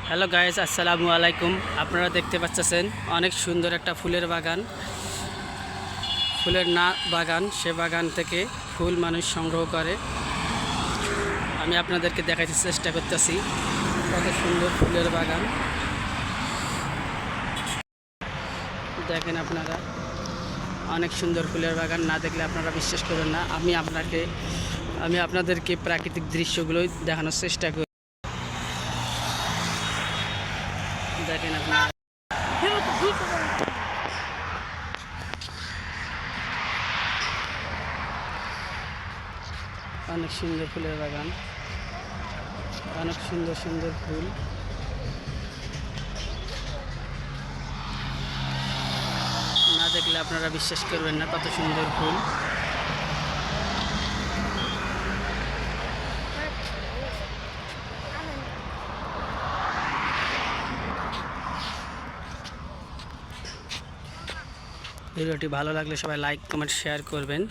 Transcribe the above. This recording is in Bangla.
হ্যালো গাইস, আসসালামু আলাইকুম। আপনারা দেখতে পাচ্ছেন অনেক সুন্দর একটা ফুলের বাগান, ফুলের বাগান। সে বাগান থেকে ফুল মানুষ সংগ্রহ করে। আমি আপনাদেরকে দেখাতে চেষ্টা করতেছি কত সুন্দর ফুলের বাগান। দেখেন আপনারা, অনেক সুন্দর ফুলের বাগান। না দেখলে আপনারা বিশ্বাস করবেন না। আমি আপনাদেরকে প্রাকৃতিক দৃশ্যগুলোই দেখানোর চেষ্টা করি। দেখেন আপনারা, অনেক সুন্দর ফুলের বাগান, অনেক সুন্দর সুন্দর ফুল। না দেখলে আপনারা বিশ্বাস করবেন না কত সুন্দর ফুল। ভিডিওটি ভালো লাগলে সবাই লাইক, কমেন্ট, শেয়ার করবেন।